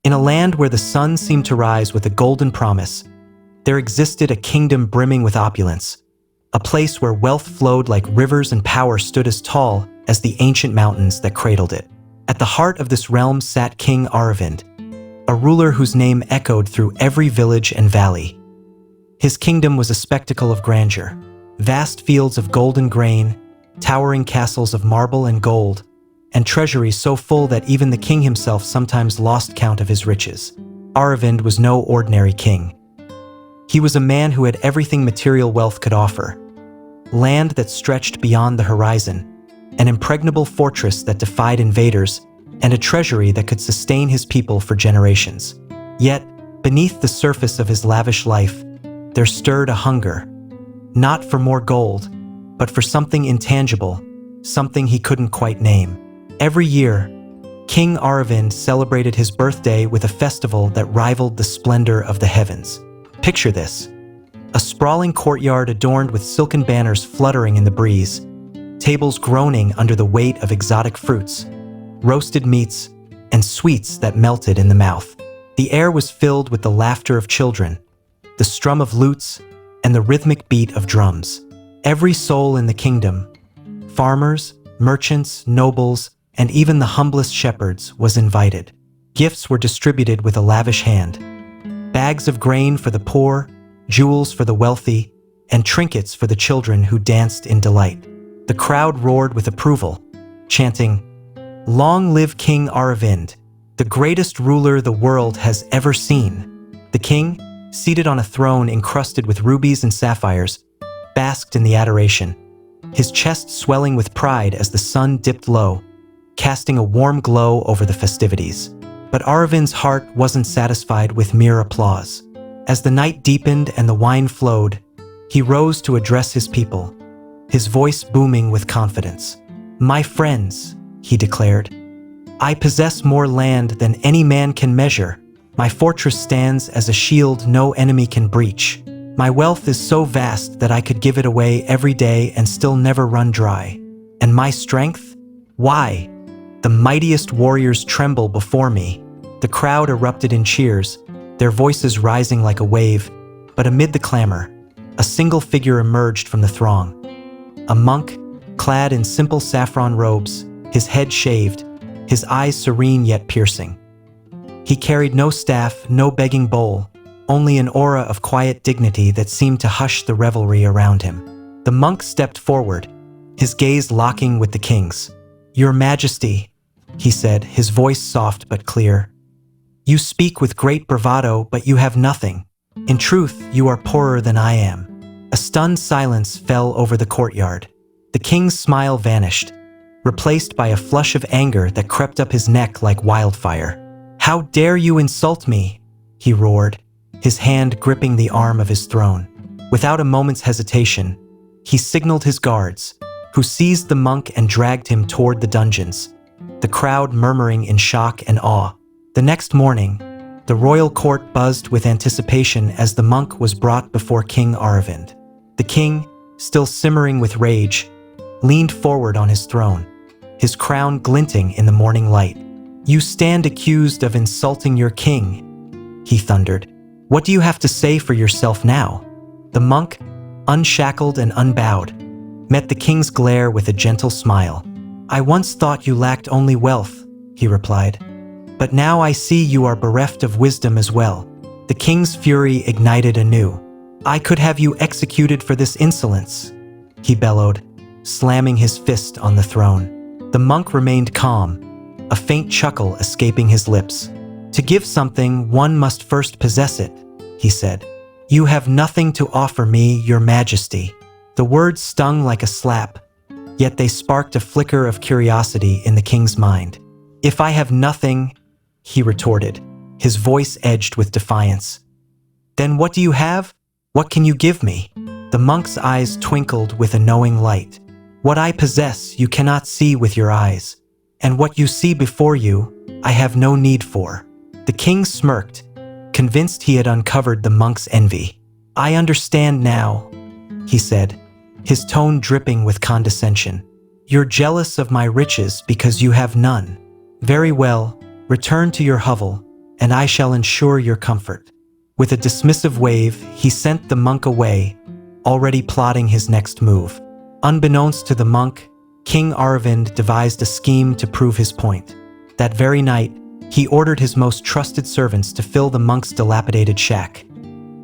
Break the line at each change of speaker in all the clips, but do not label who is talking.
In a land where the sun seemed to rise with a golden promise, there existed a kingdom brimming with opulence, a place where wealth flowed like rivers and power stood as tall as the ancient mountains that cradled it. At the heart of this realm sat King Aravind, a ruler whose name echoed through every village and valley. His kingdom was a spectacle of grandeur, vast fields of golden grain, towering castles of marble and gold, and treasuries so full that even the king himself sometimes lost count of his riches. Aravind was no ordinary king. He was a man who had everything material wealth could offer: land that stretched beyond the horizon, an impregnable fortress that defied invaders, and a treasury that could sustain his people for generations. Yet, beneath the surface of his lavish life, there stirred a hunger, not for more gold, but for something intangible, something he couldn't quite name. Every year, King Aravind celebrated his birthday with a festival that rivaled the splendor of the heavens. Picture this: a sprawling courtyard adorned with silken banners fluttering in the breeze, tables groaning under the weight of exotic fruits, roasted meats, and sweets that melted in the mouth. The air was filled with the laughter of children, the strum of lutes, and the rhythmic beat of drums. Every soul in the kingdom, farmers, merchants, nobles, and even the humblest shepherds, was invited. Gifts were distributed with a lavish hand: bags of grain for the poor, jewels for the wealthy, and trinkets for the children who danced in delight. The crowd roared with approval, chanting, "Long live King Aravind, the greatest ruler the world has ever seen." The king, seated on a throne encrusted with rubies and sapphires, basked in the adoration, his chest swelling with pride as the sun dipped low, casting a warm glow over the festivities. But Aravind's heart wasn't satisfied with mere applause. As the night deepened and the wine flowed, he rose to address his people, his voice booming with confidence. "My friends," he declared, "I possess more land than any man can measure. My fortress stands as a shield no enemy can breach. My wealth is so vast that I could give it away every day and still never run dry. And my strength? Why, the mightiest warriors tremble before me." The crowd erupted in cheers, their voices rising like a wave. But amid the clamor, a single figure emerged from the throng. A monk, clad in simple saffron robes, his head shaved, his eyes serene yet piercing. He carried no staff, no begging bowl, only an aura of quiet dignity that seemed to hush the revelry around him. The monk stepped forward, his gaze locking with the king's. "Your Majesty," he said, his voice soft but clear. "You speak with great bravado, but you have nothing. In truth, you are poorer than I am." A stunned silence fell over the courtyard. The king's smile vanished, replaced by a flush of anger that crept up his neck like wildfire. "How dare you insult me?" he roared, his hand gripping the arm of his throne. Without a moment's hesitation, he signaled his guards, who seized the monk and dragged him toward the dungeons, the crowd murmuring in shock and awe. The next morning, the royal court buzzed with anticipation as the monk was brought before King Aravind. The king, still simmering with rage, leaned forward on his throne, his crown glinting in the morning light. "You stand accused of insulting your king," he thundered. "What do you have to say for yourself now?" The monk, unshackled and unbowed, met the king's glare with a gentle smile. "I once thought you lacked only wealth," he replied. "But now I see you are bereft of wisdom as well." The king's fury ignited anew. "I could have you executed for this insolence," he bellowed, slamming his fist on the throne. The monk remained calm, a faint chuckle escaping his lips. "To give something, one must first possess it," he said. "You have nothing to offer me, your majesty." The words stung like a slap, yet they sparked a flicker of curiosity in the king's mind. "If I have nothing," he retorted, his voice edged with defiance, "then what do you have? What can you give me?" The monk's eyes twinkled with a knowing light. "What I possess you cannot see with your eyes, and what you see before you, I have no need for." The king smirked, convinced he had uncovered the monk's envy. "I understand now," he said, his tone dripping with condescension. "You're jealous of my riches because you have none. Very well, return to your hovel, and I shall ensure your comfort." With a dismissive wave, he sent the monk away, already plotting his next move. Unbeknownst to the monk, King Aravind devised a scheme to prove his point. That very night, he ordered his most trusted servants to fill the monk's dilapidated shack,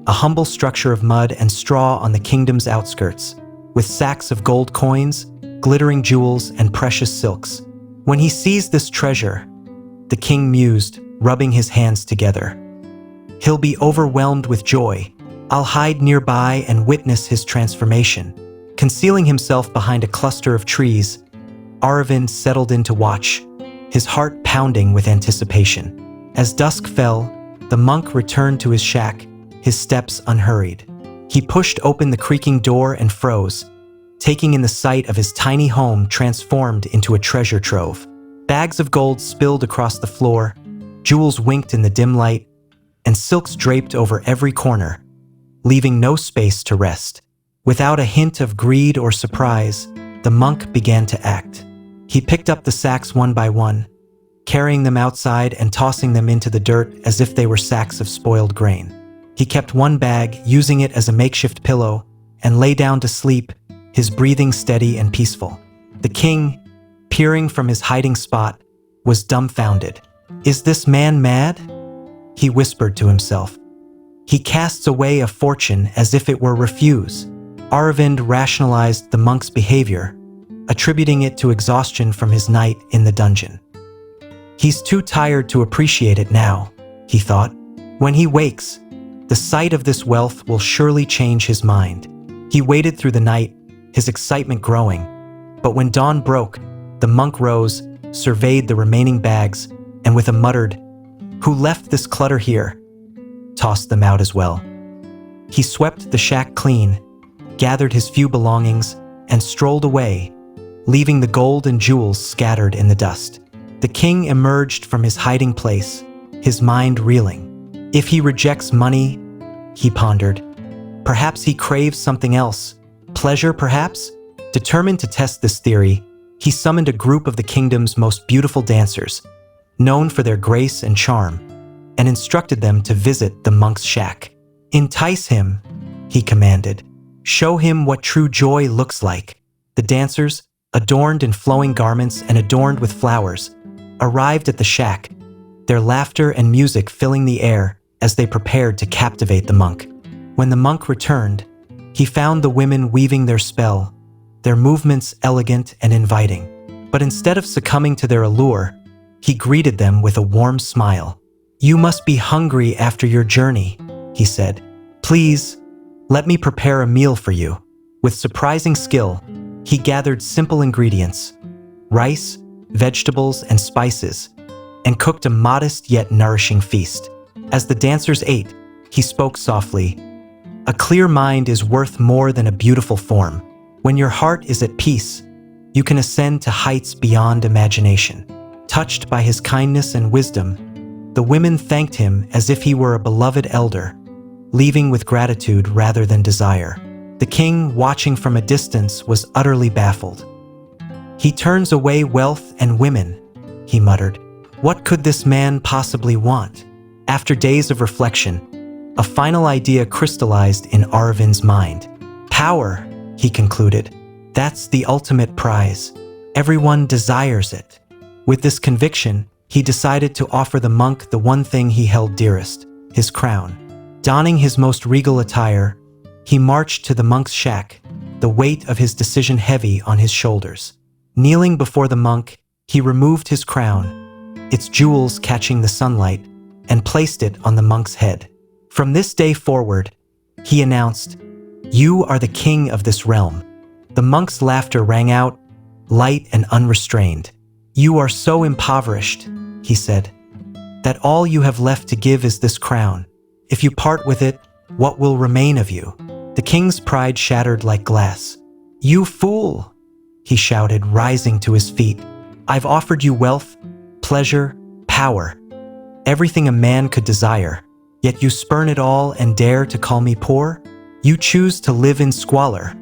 a humble structure of mud and straw on the kingdom's outskirts, with sacks of gold coins, glittering jewels, and precious silks. When he seized this treasure, the king mused, rubbing his hands together. "He'll be overwhelmed with joy. I'll hide nearby and witness his transformation." Concealing himself behind a cluster of trees, Aravind settled in to watch, his heart pounding with anticipation. As dusk fell, the monk returned to his shack, his steps unhurried. He pushed open the creaking door and froze, taking in the sight of his tiny home transformed into a treasure trove. Bags of gold spilled across the floor, jewels winked in the dim light, and silks draped over every corner, leaving no space to rest. Without a hint of greed or surprise, the monk began to act. He picked up the sacks one by one, carrying them outside and tossing them into the dirt as if they were sacks of spoiled grain. He kept one bag, using it as a makeshift pillow, and lay down to sleep, his breathing steady and peaceful. The king, peering from his hiding spot, was dumbfounded. "Is this man mad?" he whispered to himself. "He casts away a fortune as if it were refuse." Aravind rationalized the monk's behavior, attributing it to exhaustion from his night in the dungeon. "He's too tired to appreciate it now," he thought. "When he wakes, the sight of this wealth will surely change his mind." He waited through the night, his excitement growing. But when dawn broke, the monk rose, surveyed the remaining bags, and with a muttered, "Who left this clutter here?" tossed them out as well. He swept the shack clean, gathered his few belongings, and strolled away, leaving the gold and jewels scattered in the dust. The king emerged from his hiding place, his mind reeling. If he rejects money, he pondered, perhaps he craves something else. Pleasure, perhaps? Determined to test this theory, he summoned a group of the kingdom's most beautiful dancers, known for their grace and charm, and instructed them to visit the monk's shack. "Entice him," he commanded. "Show him what true joy looks like." The dancers, adorned in flowing garments and adorned with flowers, arrived at the shack, their laughter and music filling the air as they prepared to captivate the monk. When the monk returned, he found the women weaving their spell, their movements elegant and inviting. But instead of succumbing to their allure, he greeted them with a warm smile. "You must be hungry after your journey," he said. "Please, let me prepare a meal for you." With surprising skill, he gathered simple ingredients, rice, vegetables, and spices, and cooked a modest yet nourishing feast. As the dancers ate, he spoke softly, "A clear mind is worth more than a beautiful form. When your heart is at peace, you can ascend to heights beyond imagination." Touched by his kindness and wisdom, the women thanked him as if he were a beloved elder, leaving with gratitude rather than desire. The king, watching from a distance, was utterly baffled. "He turns away wealth and women," he muttered. "What could this man possibly want?" After days of reflection, a final idea crystallized in Arvind's mind. "Power," he concluded. "That's the ultimate prize. Everyone desires it." With this conviction, he decided to offer the monk the one thing he held dearest, his crown. Donning his most regal attire, he marched to the monk's shack, the weight of his decision heavy on his shoulders. Kneeling before the monk, he removed his crown, its jewels catching the sunlight, and placed it on the monk's head. From this day forward, he announced, "You are the king of this realm." The monk's laughter rang out, light and unrestrained. "You are so impoverished," he said, "that all you have left to give is this crown. If you part with it, what will remain of you?" The king's pride shattered like glass. "You fool!" he shouted, rising to his feet. "I've offered you wealth, pleasure, power, everything a man could desire, yet you spurn it all and dare to call me poor? You choose to live in squalor."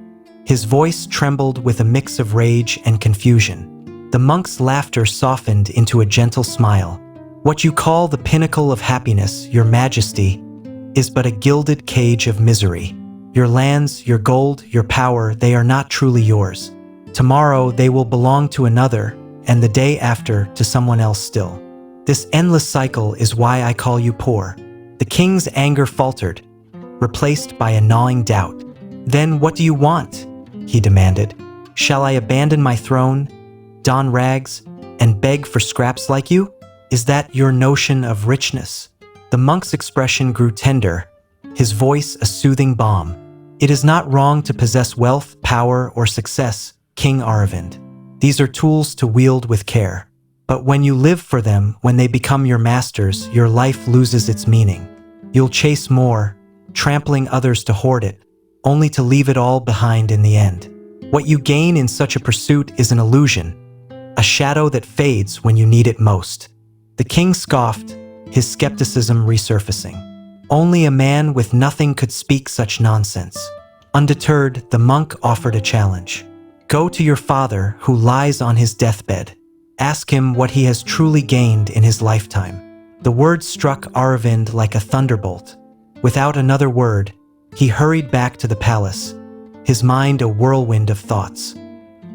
His voice trembled with a mix of rage and confusion. The monk's laughter softened into a gentle smile, What you call the pinnacle of happiness, your majesty, is but a gilded cage of misery. Your lands, your gold, your power, they are not truly yours. Tomorrow they will belong to another, and the day after to someone else still. This endless cycle is why I call you poor. The king's anger faltered, replaced by a gnawing doubt. Then what do you want? He demanded. Shall I abandon my throne, don rags, and beg for scraps like you? Is that your notion of richness? The monk's expression grew tender, his voice a soothing balm. It is not wrong to possess wealth, power, or success, King Aravind. These are tools to wield with care. But when you live for them, when they become your masters, your life loses its meaning. You'll chase more, trampling others to hoard it, only to leave it all behind in the end. What you gain in such a pursuit is an illusion, a shadow that fades when you need it most. The king scoffed, his skepticism resurfacing. Only a man with nothing could speak such nonsense. Undeterred, the monk offered a challenge. Go to your father, who lies on his deathbed. Ask him what he has truly gained in his lifetime. The words struck Aravind like a thunderbolt. Without another word, he hurried back to the palace, his mind a whirlwind of thoughts.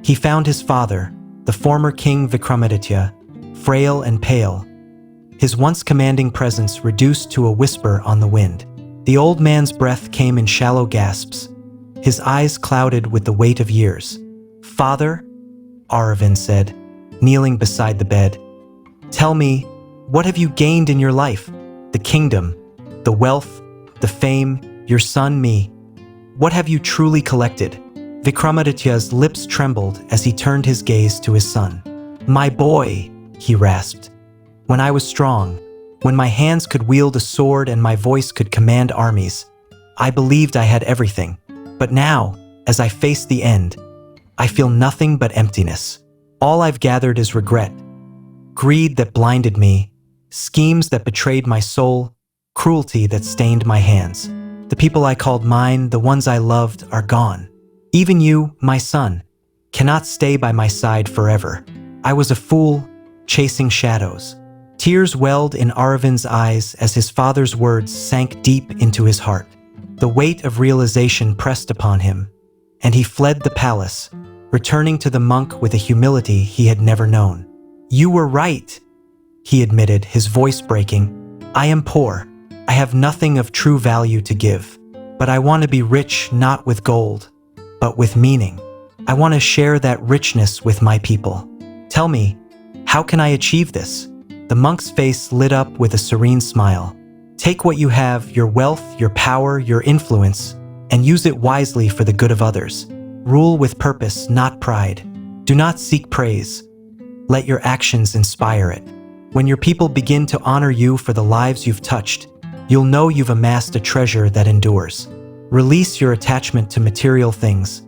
He found his father, the former king Vikramaditya, frail and pale, his once commanding presence reduced to a whisper on the wind. The old man's breath came in shallow gasps, his eyes clouded with the weight of years. Father, Aravind said, kneeling beside the bed, tell me, what have you gained in your life? The kingdom, the wealth, the fame, your son, me. What have you truly collected? Vikramaditya's lips trembled as he turned his gaze to his son. My boy, he rasped. When I was strong, when my hands could wield a sword and my voice could command armies, I believed I had everything. But now, as I face the end, I feel nothing but emptiness. All I've gathered is regret, greed that blinded me, schemes that betrayed my soul, cruelty that stained my hands. The people I called mine, the ones I loved, are gone. Even you, my son, cannot stay by my side forever. I was a fool, chasing shadows. Tears welled in Aravind's eyes as his father's words sank deep into his heart. The weight of realization pressed upon him, and he fled the palace, returning to the monk with a humility he had never known. You were right, he admitted, his voice breaking. I am poor. I have nothing of true value to give. But I want to be rich not with gold, but with meaning. I want to share that richness with my people. Tell me, how can I achieve this? The monk's face lit up with a serene smile. Take what you have, your wealth, your power, your influence, and use it wisely for the good of others. Rule with purpose, not pride. Do not seek praise. Let your actions inspire it. When your people begin to honor you for the lives you've touched, you'll know you've amassed a treasure that endures. Release your attachment to material things.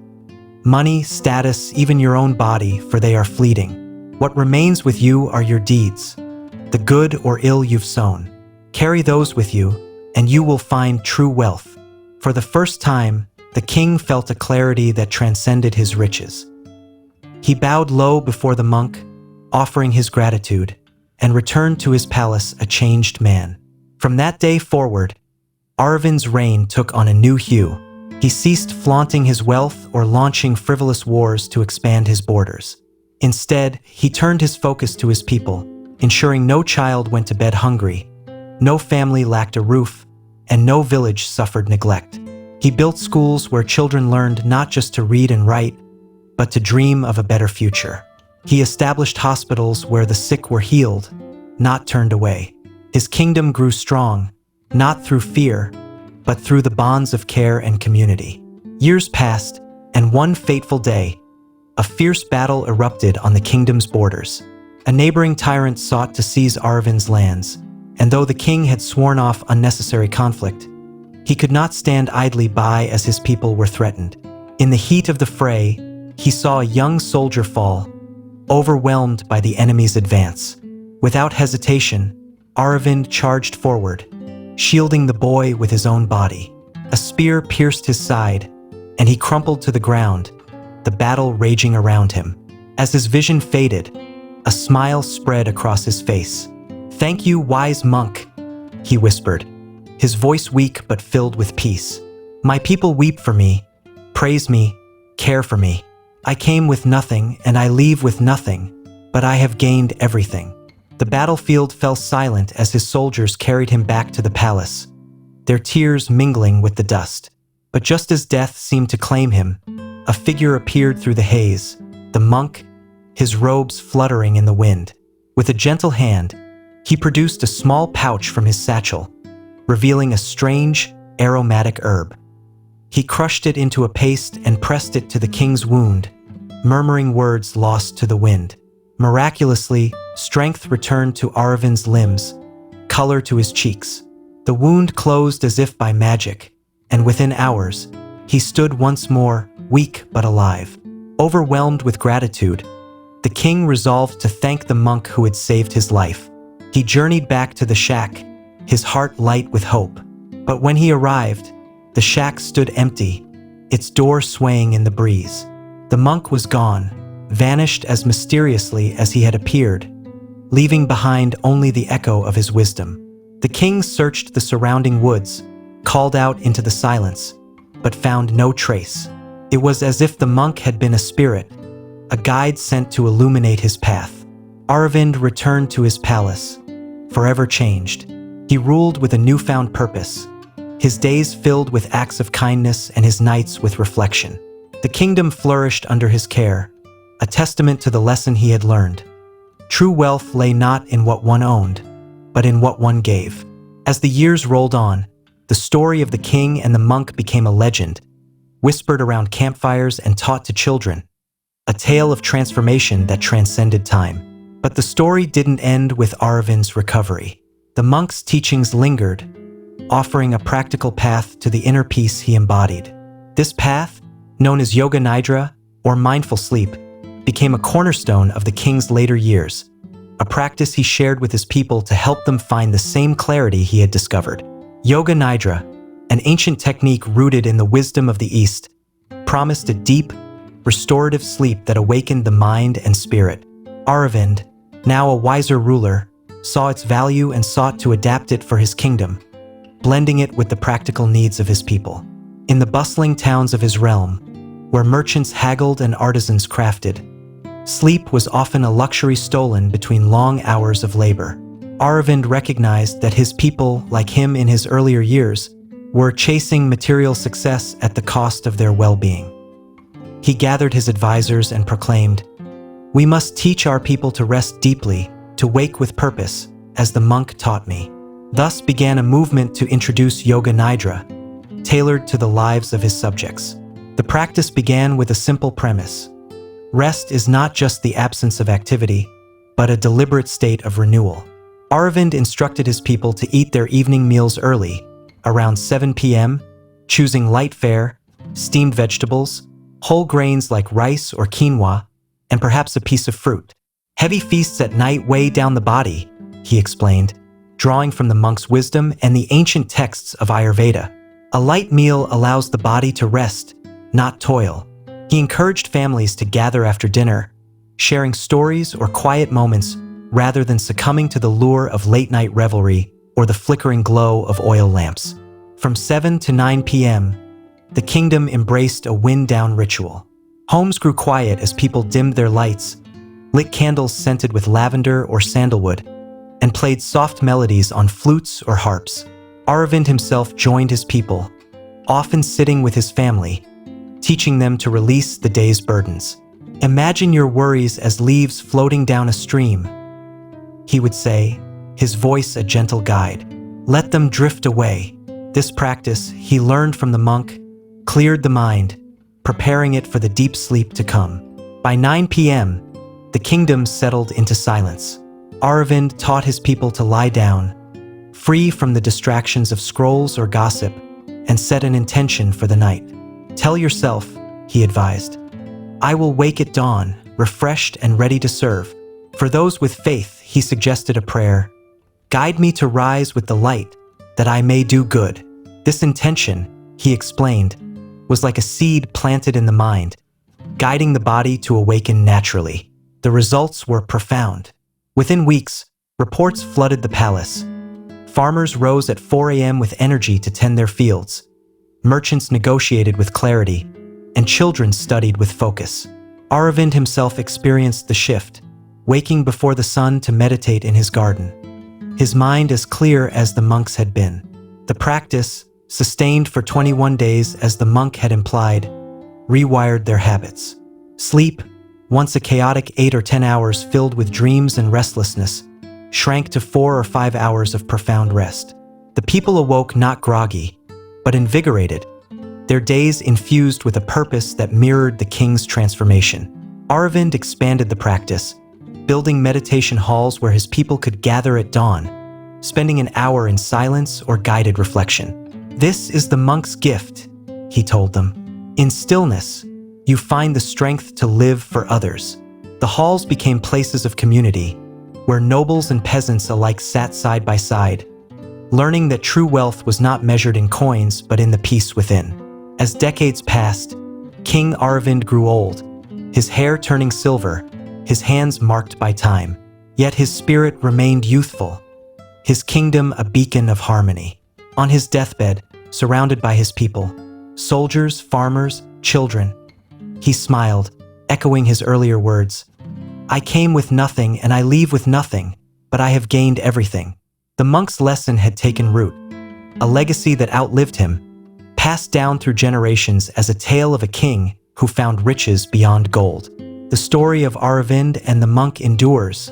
Money, status, even your own body, for they are fleeting. What remains with you are your deeds, the good or ill you've sown. Carry those with you, and you will find true wealth. For the first time, the king felt a clarity that transcended his riches. He bowed low before the monk, offering his gratitude, and returned to his palace a changed man. From that day forward, Aravind's reign took on a new hue. He ceased flaunting his wealth or launching frivolous wars to expand his borders. Instead, he turned his focus to his people, ensuring no child went to bed hungry, no family lacked a roof, and no village suffered neglect. He built schools where children learned not just to read and write, but to dream of a better future. He established hospitals where the sick were healed, not turned away. His kingdom grew strong, not through fear, but through the bonds of care and community. Years passed, and one fateful day, a fierce battle erupted on the kingdom's borders. A neighboring tyrant sought to seize Arvind's lands, and though the king had sworn off unnecessary conflict, he could not stand idly by as his people were threatened. In the heat of the fray, he saw a young soldier fall, overwhelmed by the enemy's advance. Without hesitation, Aravind charged forward, shielding the boy with his own body. A spear pierced his side, and he crumpled to the ground, the battle raging around him. As his vision faded, a smile spread across his face. "Thank you, wise monk," he whispered, his voice weak but filled with peace. "My people weep for me, praise me, care for me. I came with nothing and I leave with nothing, but I have gained everything." The battlefield fell silent as his soldiers carried him back to the palace, their tears mingling with the dust. But just as death seemed to claim him, a figure appeared through the haze, the monk, his robes fluttering in the wind. With a gentle hand, he produced a small pouch from his satchel, revealing a strange, aromatic herb. He crushed it into a paste and pressed it to the king's wound, murmuring words lost to the wind. Miraculously, strength returned to Aravin's limbs, color to his cheeks. The wound closed as if by magic, and within hours, he stood once more, weak but alive. Overwhelmed with gratitude, the king resolved to thank the monk who had saved his life. He journeyed back to the shack, his heart light with hope. But when he arrived, the shack stood empty, its door swaying in the breeze. The monk was gone, vanished as mysteriously as he had appeared, leaving behind only the echo of his wisdom. The king searched the surrounding woods, called out into the silence, but found no trace. It was as if the monk had been a spirit, a guide sent to illuminate his path. Aravind returned to his palace, forever changed. He ruled with a newfound purpose, his days filled with acts of kindness and his nights with reflection. The kingdom flourished under his care, a testament to the lesson he had learned. True wealth lay not in what one owned, but in what one gave. As the years rolled on, the story of the king and the monk became a legend, whispered around campfires and taught to children, a tale of transformation that transcended time. But the story didn't end with Aravind's recovery. The monk's teachings lingered, offering a practical path to the inner peace he embodied. This path, known as Yoga Nidra, or mindful sleep, became a cornerstone of the king's later years, a practice he shared with his people to help them find the same clarity he had discovered. Yoga Nidra, an ancient technique rooted in the wisdom of the East, promised a deep, restorative sleep that awakened the mind and spirit. Aravind, now a wiser ruler, saw its value and sought to adapt it for his kingdom, blending it with the practical needs of his people. In the bustling towns of his realm, where merchants haggled and artisans crafted, sleep was often a luxury stolen between long hours of labor. Aravind recognized that his people, like him in his earlier years, were chasing material success at the cost of their well-being. He gathered his advisors and proclaimed, "We must teach our people to rest deeply, to wake with purpose, as the monk taught me." Thus began a movement to introduce Yoga Nidra, tailored to the lives of his subjects. The practice began with a simple premise. Rest is not just the absence of activity, but a deliberate state of renewal. Aravind instructed his people to eat their evening meals early, around 7 p.m., choosing light fare, steamed vegetables, whole grains like rice or quinoa, and perhaps a piece of fruit. Heavy feasts at night weigh down the body, he explained, drawing from the monk's wisdom and the ancient texts of Ayurveda. A light meal allows the body to rest, not toil. He encouraged families to gather after dinner, sharing stories or quiet moments rather than succumbing to the lure of late-night revelry or the flickering glow of oil lamps. From 7 to 9 p.m., the kingdom embraced a wind-down ritual. Homes grew quiet as people dimmed their lights, lit candles scented with lavender or sandalwood, and played soft melodies on flutes or harps. Aravind himself joined his people, often sitting with his family, teaching them to release the day's burdens. "Imagine your worries as leaves floating down a stream," he would say, his voice a gentle guide. "Let them drift away." This practice, he learned from the monk, cleared the mind, preparing it for the deep sleep to come. By 9 p.m., the kingdom settled into silence. Aravind taught his people to lie down, free from the distractions of scrolls or gossip, and set an intention for the night. "Tell yourself," he advised, "I will wake at dawn, refreshed and ready to serve." For those with faith, he suggested a prayer, "Guide me to rise with the light, that I may do good." This intention, he explained, was like a seed planted in the mind, guiding the body to awaken naturally. The results were profound. Within weeks, Reports flooded the palace. Farmers rose at 4 a.m. with energy to tend their fields. Merchants negotiated with clarity, and children studied with focus. Aravind himself experienced the shift, waking before the sun to meditate in his garden. His mind as clear as the monks had been. The practice, sustained for 21 days as the monk had implied, rewired their habits. Sleep, once a chaotic 8 or 10 hours filled with dreams and restlessness, shrank to 4 or 5 hours of profound rest. The people awoke not groggy, but invigorated, their days infused with a purpose that mirrored the king's transformation. Aravind expanded the practice, building meditation halls where his people could gather at dawn, spending an hour in silence or guided reflection. "This is the monk's gift," he told them. "In stillness, you find the strength to live for others." The halls became places of community, where nobles and peasants alike sat side by side, learning that true wealth was not measured in coins but in the peace within. As decades passed, King Aravind grew old, his hair turning silver, his hands marked by time. Yet his spirit remained youthful, his kingdom a beacon of harmony. On his deathbed, surrounded by his people, soldiers, farmers, children, he smiled, echoing his earlier words, "I came with nothing and I leave with nothing, but I have gained everything." The monk's lesson had taken root, a legacy that outlived him, passed down through generations as a tale of a king who found riches beyond gold. The story of Aravind and the monk endures,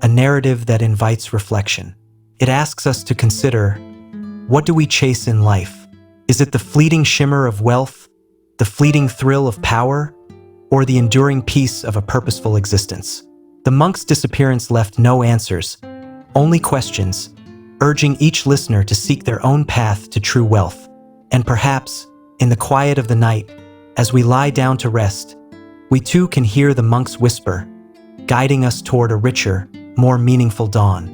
a narrative that invites reflection. It asks us to consider, what do we chase in life? Is it the fleeting shimmer of wealth, the fleeting thrill of power, or the enduring peace of a purposeful existence? The monk's disappearance left no answers, only questions, urging each listener to seek their own path to true wealth. And perhaps, in the quiet of the night, as we lie down to rest, we too can hear the monk's whisper, guiding us toward a richer, more meaningful dawn.